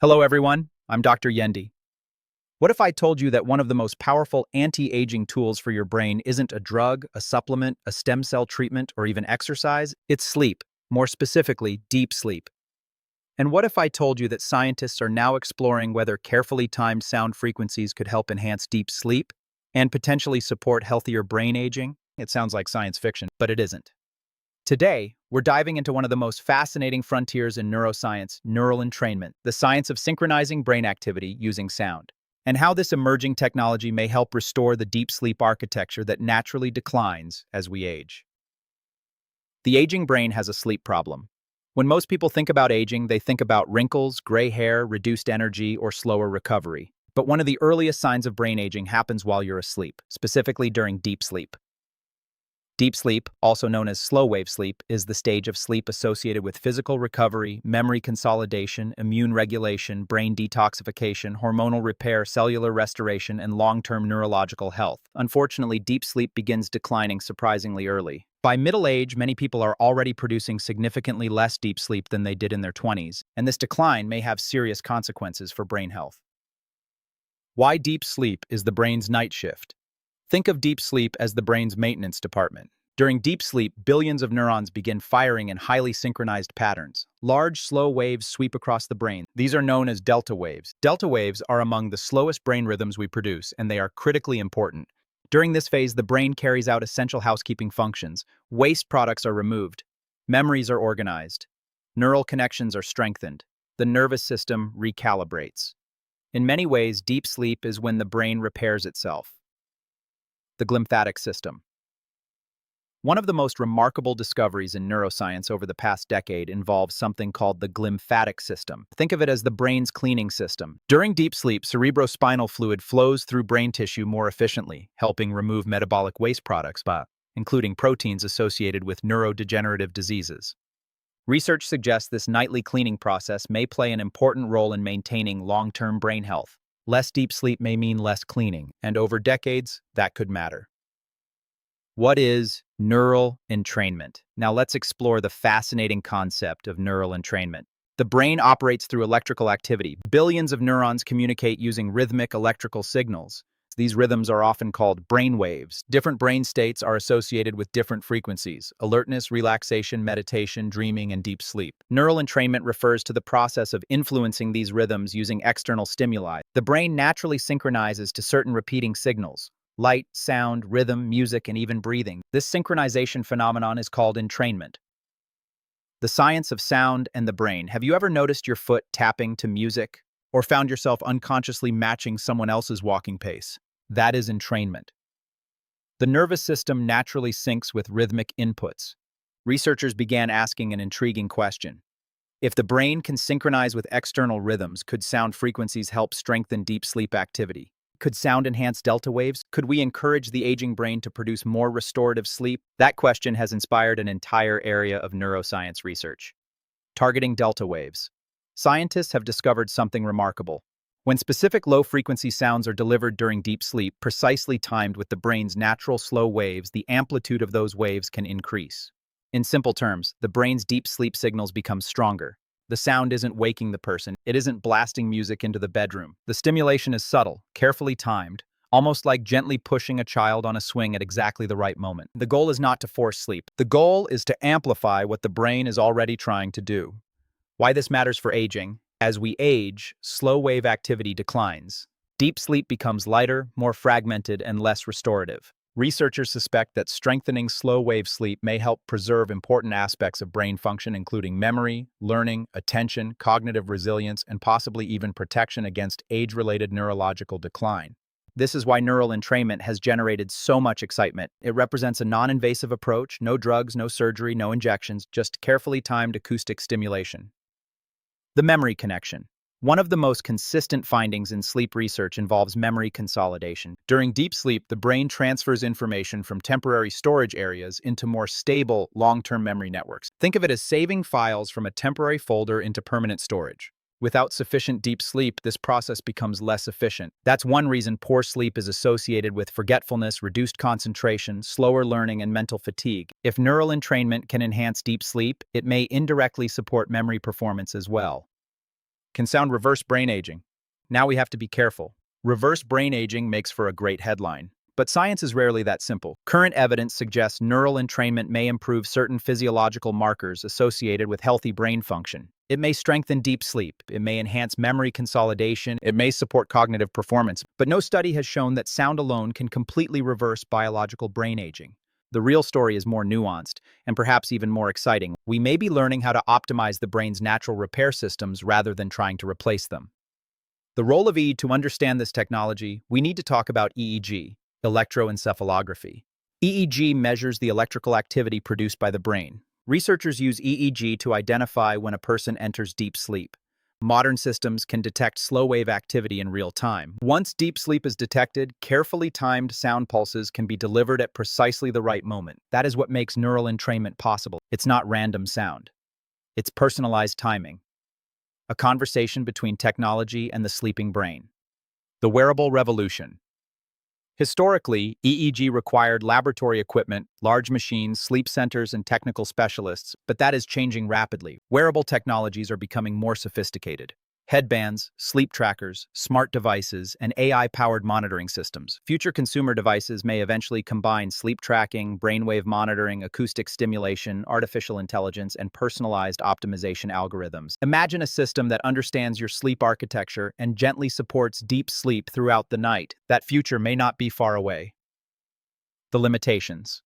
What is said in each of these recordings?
Hello, everyone. I'm Dr. Yendi. What if I told you that one of the most powerful anti-aging tools for your brain isn't a drug, a supplement, a stem cell treatment, or even exercise? It's sleep, more specifically, deep sleep. And what if I told you that scientists are now exploring whether carefully timed sound frequencies could help enhance deep sleep and potentially support healthier brain aging? It sounds like science fiction, but it isn't. Today, we're diving into one of the most fascinating frontiers in neuroscience, neural entrainment, the science of synchronizing brain activity using sound, and how this emerging technology may help restore the deep sleep architecture that naturally declines as we age. The aging brain has a sleep problem. When most people think about aging, they think about wrinkles, gray hair, reduced energy, or slower recovery. But one of the earliest signs of brain aging happens while you're asleep, specifically during deep sleep. Deep sleep, also known as slow-wave sleep, is the stage of sleep associated with physical recovery, memory consolidation, immune regulation, brain detoxification, hormonal repair, cellular restoration, and long-term neurological health. Unfortunately, deep sleep begins declining surprisingly early. By middle age, many people are already producing significantly less deep sleep than they did in their 20s, and this decline may have serious consequences for brain health. Why deep sleep is the brain's night shift? Think of deep sleep as the brain's maintenance department. During deep sleep, billions of neurons begin firing in highly synchronized patterns. Large, slow waves sweep across the brain. These are known as delta waves. Delta waves are among the slowest brain rhythms we produce, and they are critically important. During this phase, the brain carries out essential housekeeping functions. Waste products are removed. Memories are organized. Neural connections are strengthened. The nervous system recalibrates. In many ways, deep sleep is when the brain repairs itself. The glymphatic system. One of the most remarkable discoveries in neuroscience over the past decade involves something called the glymphatic system. Think of it as the brain's cleaning system. During deep sleep, cerebrospinal fluid flows through brain tissue more efficiently, helping remove metabolic waste products, including proteins associated with neurodegenerative diseases. Research suggests this nightly cleaning process may play an important role in maintaining long-term brain health. Less deep sleep may mean less cleaning, and over decades, that could matter. What is neural entrainment? Now let's explore the fascinating concept of neural entrainment. The brain operates through electrical activity. Billions of neurons communicate using rhythmic electrical signals. These rhythms are often called brain waves. Different brain states are associated with different frequencies: alertness, relaxation, meditation, dreaming, and deep sleep. Neural entrainment refers to the process of influencing these rhythms using external stimuli. The brain naturally synchronizes to certain repeating signals: light, sound, rhythm, music, and even breathing. This synchronization phenomenon is called entrainment. The science of sound and the brain. Have you ever noticed your foot tapping to music, or found yourself unconsciously matching someone else's walking pace? That is entrainment. The nervous system naturally syncs with rhythmic inputs. Researchers began asking an intriguing question. If the brain can synchronize with external rhythms, could sound frequencies help strengthen deep sleep activity? Could sound enhance delta waves? Could we encourage the aging brain to produce more restorative sleep? That question has inspired an entire area of neuroscience research. Targeting delta waves. Scientists have discovered something remarkable. When specific low-frequency sounds are delivered during deep sleep, precisely timed with the brain's natural slow waves, the amplitude of those waves can increase. In simple terms, the brain's deep sleep signals become stronger. The sound isn't waking the person. It isn't blasting music into the bedroom. The stimulation is subtle, carefully timed, almost like gently pushing a child on a swing at exactly the right moment. The goal is not to force sleep. The goal is to amplify what the brain is already trying to do. Why this matters for aging: as we age, slow-wave activity declines. Deep sleep becomes lighter, more fragmented, and less restorative. Researchers suspect that strengthening slow-wave sleep may help preserve important aspects of brain function, including memory, learning, attention, cognitive resilience, and possibly even protection against age-related neurological decline. This is why neural entrainment has generated so much excitement. It represents a non-invasive approach: no drugs, no surgery, no injections, just carefully timed acoustic stimulation. The memory connection. One of the most consistent findings in sleep research involves memory consolidation. During deep sleep, the brain transfers information from temporary storage areas into more stable, long-term memory networks. Think of it as saving files from a temporary folder into permanent storage. Without sufficient deep sleep, this process becomes less efficient. That's one reason poor sleep is associated with forgetfulness, reduced concentration, slower learning, and mental fatigue. If neural entrainment can enhance deep sleep, it may indirectly support memory performance as well. Can sound reverse brain aging. Now we have to be careful. Reverse brain aging makes for a great headline. But science is rarely that simple. Current evidence suggests neural entrainment may improve certain physiological markers associated with healthy brain function. It may strengthen deep sleep, it may enhance memory consolidation, it may support cognitive performance, but no study has shown that sound alone can completely reverse biological brain aging. The real story is more nuanced, and perhaps even more exciting. We may be learning how to optimize the brain's natural repair systems rather than trying to replace them. The role of to understand this technology, we need to talk about EEG, electroencephalography. EEG measures the electrical activity produced by the brain. Researchers use EEG to identify when a person enters deep sleep. Modern systems can detect slow-wave activity in real time. Once deep sleep is detected, carefully timed sound pulses can be delivered at precisely the right moment. That is what makes neural entrainment possible. It's not random sound. It's personalized timing. A conversation between technology and the sleeping brain. The wearable revolution. Historically, EEG required laboratory equipment, large machines, sleep centers, and technical specialists, but that is changing rapidly. Wearable technologies are becoming more sophisticated. Headbands, sleep trackers, smart devices, and AI-powered monitoring systems. Future consumer devices may eventually combine sleep tracking, brainwave monitoring, acoustic stimulation, artificial intelligence, and personalized optimization algorithms. Imagine a system that understands your sleep architecture and gently supports deep sleep throughout the night. That future may not be far away. The limitations.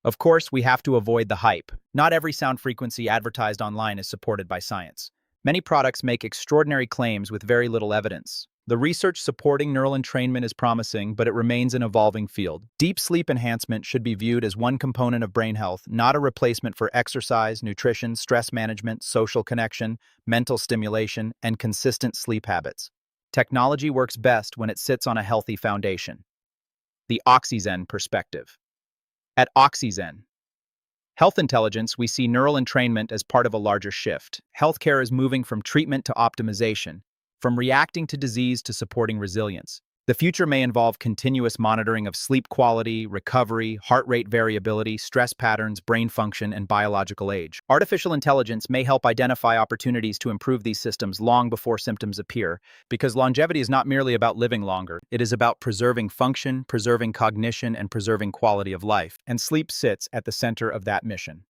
Of course, we have to avoid the hype. Not every sound frequency advertised online is supported by science. Many products make extraordinary claims with very little evidence. The research supporting neural entrainment is promising, but it remains an evolving field. Deep sleep enhancement should be viewed as one component of brain health, not a replacement for exercise, nutrition, stress management, social connection, mental stimulation, and consistent sleep habits. Technology works best when it sits on a healthy foundation. The Oxytocin perspective. At Oxytocin Health Intelligence, we see neural entrainment as part of a larger shift. Healthcare is moving from treatment to optimization, from reacting to disease to supporting resilience. The future may involve continuous monitoring of sleep quality, recovery, heart rate variability, stress patterns, brain function, and biological age. Artificial intelligence may help identify opportunities to improve these systems long before symptoms appear, because longevity is not merely about living longer. It is about preserving function, preserving cognition, and preserving quality of life, and sleep sits at the center of that mission.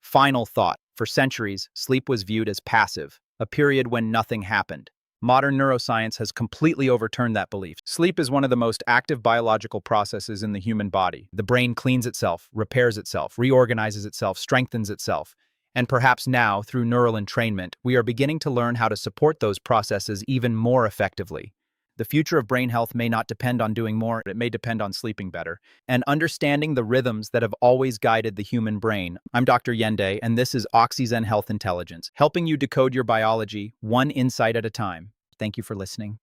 Final thought. For centuries, sleep was viewed as passive, a period when nothing happened. Modern neuroscience has completely overturned that belief. Sleep is one of the most active biological processes in the human body. The brain cleans itself, repairs itself, reorganizes itself, strengthens itself. And perhaps now, through neural entrainment, we are beginning to learn how to support those processes even more effectively. The future of brain health may not depend on doing more, it may depend on sleeping better, and understanding the rhythms that have always guided the human brain. I'm Dr. Yende, and this is Oxytocin Health Intelligence, helping you decode your biology one insight at a time. Thank you for listening.